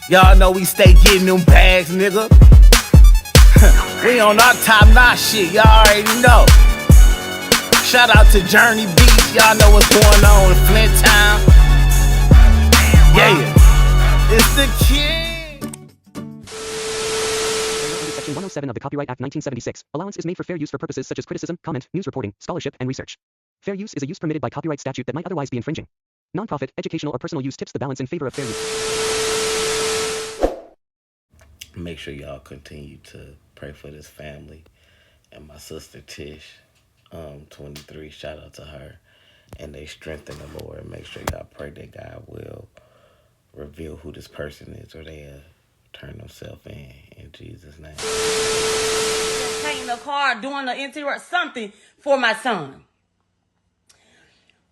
Y'all know we stay getting them bags, nigga. We on our top notch shit, y'all already know. Shout out to Journey Beach, y'all know what's going on in Flint Town. Yeah, it's the king. Section 107 of the Copyright Act 1976, allowance is made for fair use for purposes such as criticism, comment, news reporting, scholarship, and research. Fair use is a use permitted by copyright statute that might otherwise be infringing. Nonprofit, educational, or personal use tips the balance in favor of fair use. Make sure y'all continue to pray for this family and my sister Tish, 23. Shout out to her, and they strengthen the Lord. Make sure y'all pray that God will reveal who this person is, or they'll turn themselves in Jesus' name. Painting the car, doing the interior, something for my son.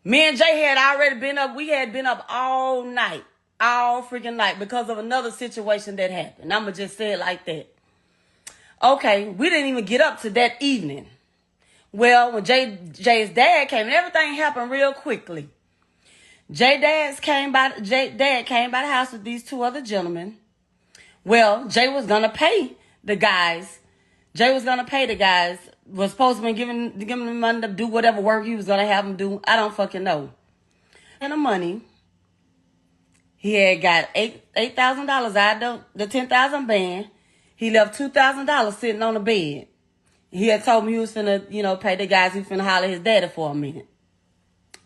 Me and Jay had already been up. We had been up all night. All freaking night because of another situation that happened. I'ma just say it like that. Okay, we didn't even get up to that evening. Well, when Jay's dad came, and everything happened real quickly. Dad came by the house with these two other gentlemen. Well, Jay was gonna pay the guys. Was supposed to be giving them money to do whatever work he was gonna have them do. I don't fucking know. And the money. He had got $8,000 out of the $10,000 band. He left $2,000 sitting on the bed. He had told me he was finna, pay the guys. He finna holler his daddy for a minute.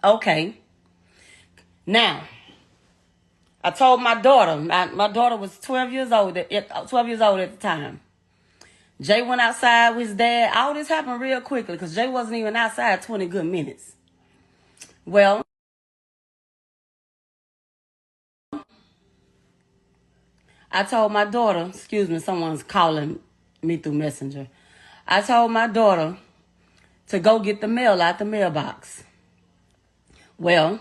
Okay. Now, I told my daughter. My daughter was 12 years old at the time. Jay went outside with his dad. All this happened real quickly because Jay wasn't even outside 20 good minutes. Well, I told my daughter, someone's calling me through Messenger. I told my daughter to go get the mail out the mailbox. Well,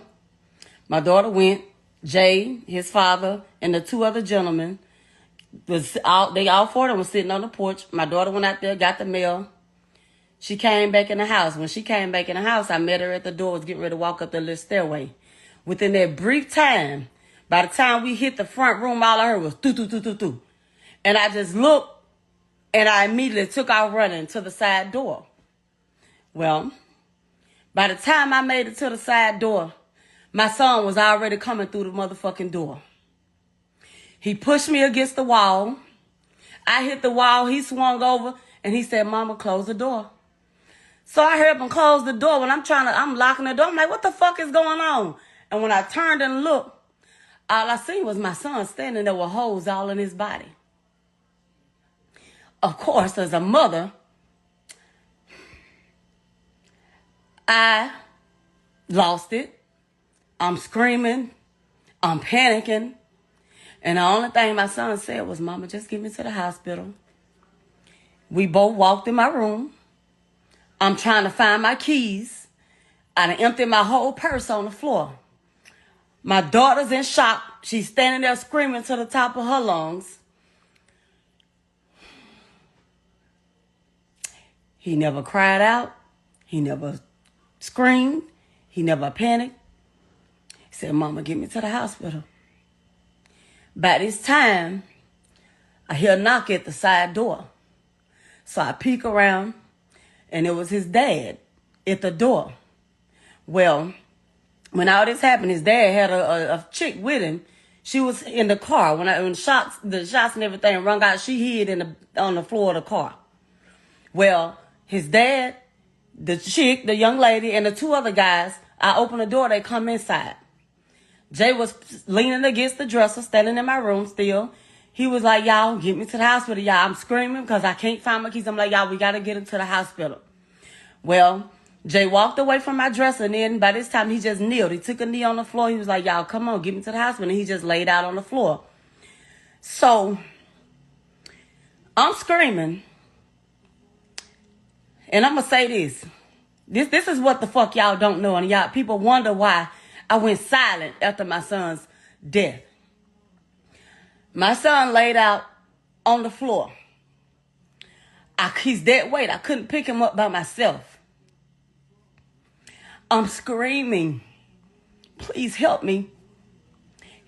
my daughter went. Jay, his father, and the two other gentlemen, all four of them were sitting on the porch. My daughter went out there, got the mail. She came back in the house. When she came back in the house, I met her at the door, was getting ready to walk up the little stairway. Within that brief time, by the time we hit the front room, all I heard was doo-doo-doo-doo-doo. And I just looked, and I immediately took off running to the side door. Well, by the time I made it to the side door, my son was already coming through the motherfucking door. He pushed me against the wall. I hit the wall. He swung over, and he said, "Mama, close the door." So I heard him close the door. When I'm locking the door. I'm like, what the fuck is going on? And when I turned and looked, all I seen was my son standing there with holes all in his body. Of course, as a mother, I lost it. I'm screaming. I'm panicking. And the only thing my son said was, "Mama, just get me to the hospital." We both walked in my room. I'm trying to find my keys. I done emptied my whole purse on the floor. My daughter's in shock. She's standing there screaming to the top of her lungs. He never cried out. He never screamed. He never panicked. He said, "Mama, get me to the hospital." By this time, I hear a knock at the side door. So I peek around, and it was his dad at the door. Well, when all this happened, his dad had a chick with him. She was in the car. When the shots and everything rung out, she hid on the floor of the car. Well, his dad, the chick, the young lady, and the two other guys, I opened the door, they come inside. Jay was leaning against the dresser, standing in my room still. He was like, "Y'all, get me to the hospital, y'all." I'm screaming because I can't find my keys. I'm like, "Y'all, we got to get him to the hospital." Well, Jay walked away from my dresser, and then by this time, he just kneeled. He took a knee on the floor. He was like, "Y'all, come on, get me to the hospital." And he just laid out on the floor. So, I'm screaming. And I'm going to say this. This is what the fuck y'all don't know. And y'all, people wonder why I went silent after my son's death. My son laid out on the floor. He's dead weight. I couldn't pick him up by myself. I'm screaming, "Please help me.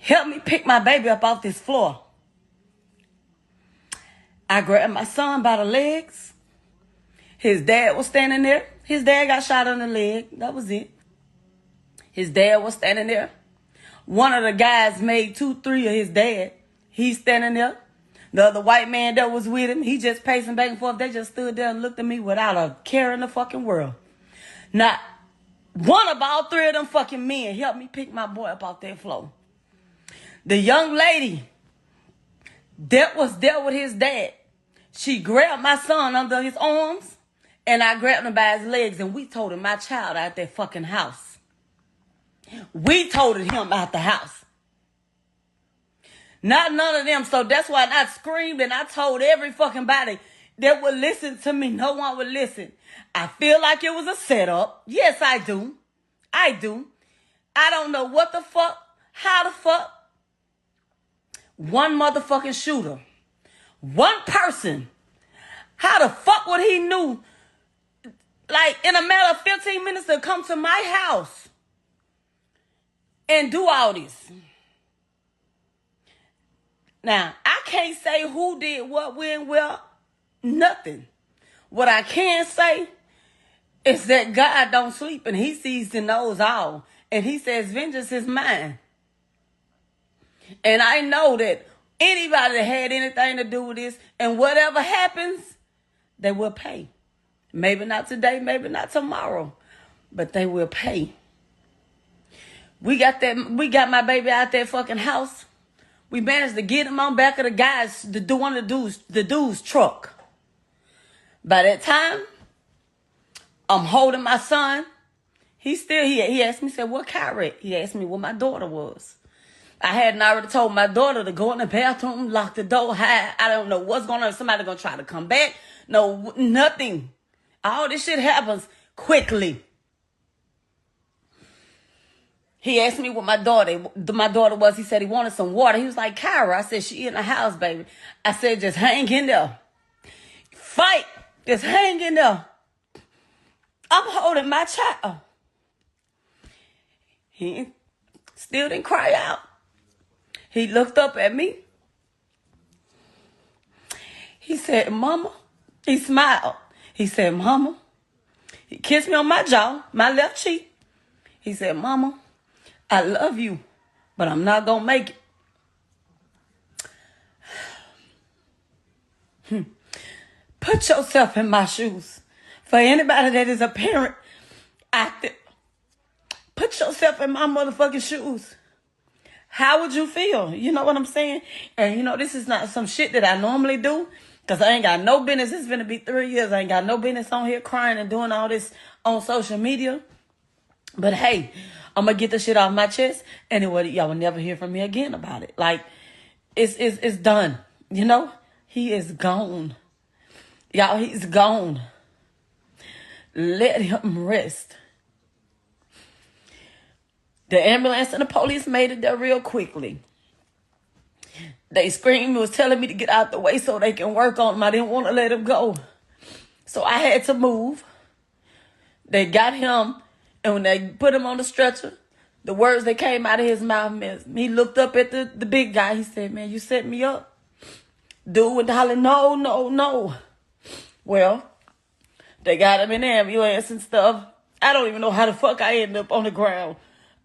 Help me pick my baby up off this floor. I grabbed my son by the legs. His dad was standing there. His dad got shot in the leg. That was it. His dad was standing there. One of the guys made 2-3 of his dad. He's standing there. The other white man that was with him, he just pacing back and forth. They just stood there and looked at me without a care in the fucking world. Not one of all three of them fucking men helped me pick my boy up off that floor. The young lady that was there with his dad, she grabbed my son under his arms, and I grabbed him by his legs, and we toted my child out that fucking house. We toted him out the house. Not none of them. So that's why I screamed and I told every fucking body that would listen to me. No one would listen. I feel like it was a setup. Yes, I do. I do. I don't know what the fuck, how the fuck. One motherfucking shooter. One person. How the fuck would he knew, like, in a matter of 15 minutes to come to my house and do all this? Now, I can't say who did what, when, where, nothing. What I can say is that God don't sleep and he sees and knows all. And he says, vengeance is mine. And I know that anybody that had anything to do with this and whatever happens, they will pay. Maybe not today, maybe not tomorrow, but they will pay. We got my baby out that fucking house. We managed to get him on back of one of the dude's truck. By that time, I'm holding my son. He asked me, said, what car wreck? He asked me what my daughter was. I hadn't already told my daughter to go in the bathroom, lock the door, hide. I don't know what's going on. Somebody going to try to come back. No, nothing. All this shit happens quickly. He asked me what my daughter was. He said he wanted some water. He was like, Kyra. I said, she in the house, baby. I said, just hang in there. Fight. Just hang in there. I'm holding my child. He still didn't cry out. He looked up at me. He said, Mama. He smiled. He said, Mama. He kissed me on my jaw, my left cheek. He said, Mama, I love you, but I'm not going to make it. Put yourself in my shoes. For anybody that is a parent active, put yourself in my motherfucking shoes. How would you feel? You know what I'm saying? And you know, this is not some shit that I normally do, because I ain't got no business. It's going to be 3 years. I ain't got no business on here crying and doing all this on social media. But hey, I'm going to get the shit off my chest. Anyway, y'all will never hear from me again about it. Like, it's done. You know? He is gone. Y'all, he's gone. Let him rest. The ambulance and the police made it there real quickly. They screamed, was telling me to get out the way so they can work on him. I didn't want to let him go. So I had to move. They got him, and when they put him on the stretcher, the words that came out of his mouth, he looked up at the big guy. He said, man, you set me up. Dude went hollering, no, no, no. Well, they got him in the ambulance and stuff. I don't even know how the fuck I ended up on the ground.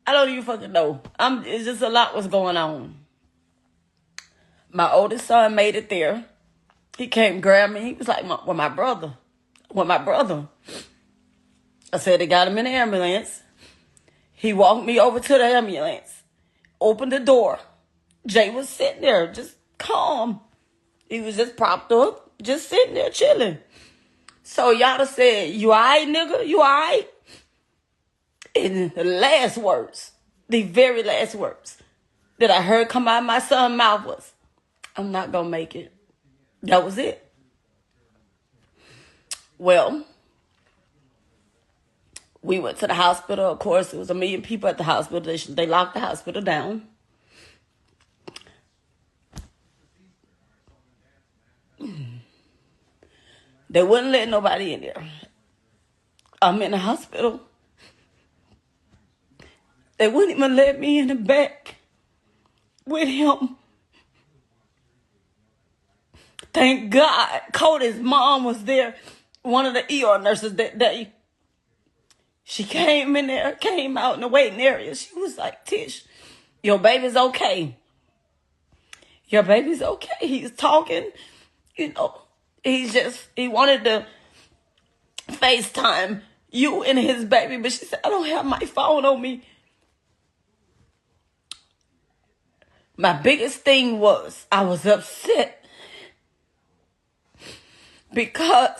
I don't even fucking know. It's just a lot was going on. My oldest son made it there. He came and grabbed me. He was like, with my brother. I said they got him in the ambulance. He walked me over to the ambulance. Opened the door. Jay was sitting there, just calm. He was just propped up, just sitting there chilling. So y'all said, you all right, nigga? You all right? And the last words, the very last words that I heard come out of my son's mouth was, I'm not going to make it. That was it. Well, we went to the hospital. Of course, there was 1 million people at the hospital. They locked the hospital down. They wouldn't let nobody in there. I'm in the hospital. They wouldn't even let me in the back. with him. Thank God Cody's mom was there, one of the ER nurses that day. She came in there, came out in the waiting area. She was like, Tish, your baby's okay. Your baby's okay. He's talking, you know. He wanted to FaceTime you and his baby, but she said, I don't have my phone on me. My biggest thing was I was upset because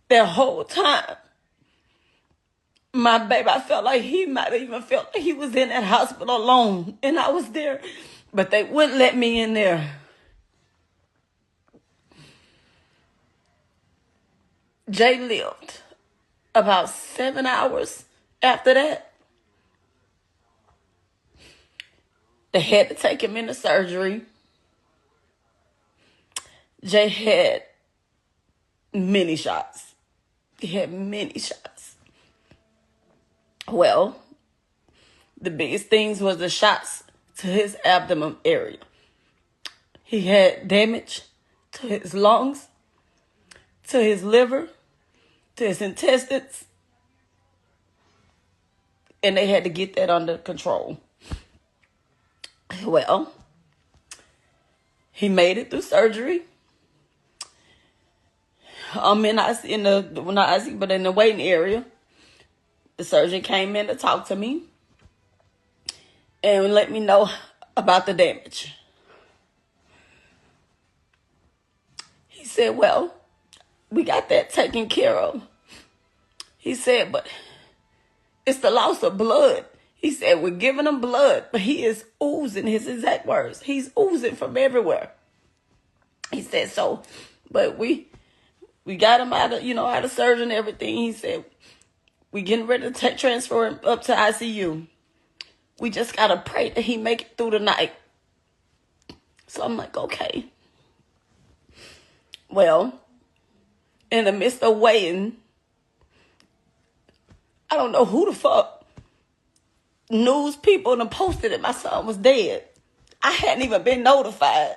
the whole time, my baby, I felt like he might have even felt like he was in that hospital alone, and I was there, but they wouldn't let me in there. Jay lived about 7 hours after that. They had to take him into surgery. Jay had many shots. He had many shots. Well, the biggest things was the shots to his abdomen area. He had damage to his lungs, to his liver, to his intestines, and they had to get that under control. Well, he made it through surgery. I'm in the waiting area. The surgeon came in to talk to me and let me know about the damage. He said, well, we got that taken care of. He said, but it's the loss of blood. He said, we're giving him blood, but he is oozing, his exact words. He's oozing from everywhere. He said, so, but we got him out of surgery and everything. He said, we getting ready to transfer him up to ICU. We just got to pray that he make it through the night. So I'm like, okay. Well, in the midst of waiting, I don't know who the fuck news people done posted that my son was dead. I hadn't even been notified,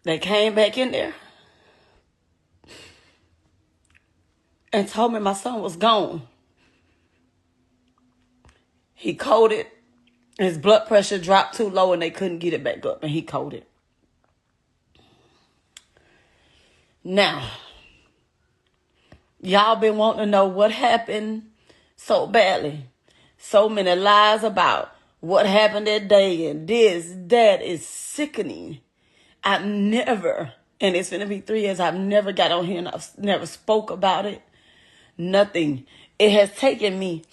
They came back in there and told me my son was gone. He coded. His blood pressure dropped too low and they couldn't get it back up, and he coded. Now, y'all been wanting to know what happened so badly. So many lies about what happened that day and this, that is sickening. I've never, and it's going to be 3 years, I've never got on here and I've never spoke about it. Nothing. It has taken me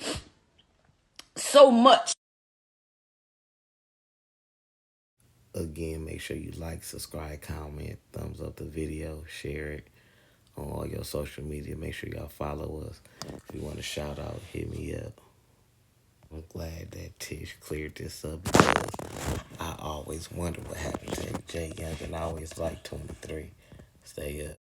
so much. Again, make sure you like, subscribe, comment, thumbs up the video, share it on all your social media. Make sure y'all follow us. If you want a shout out, hit me up. I'm glad that Tish cleared this up because I always wonder what happened to Jay Young, and I always like 23. Stay up.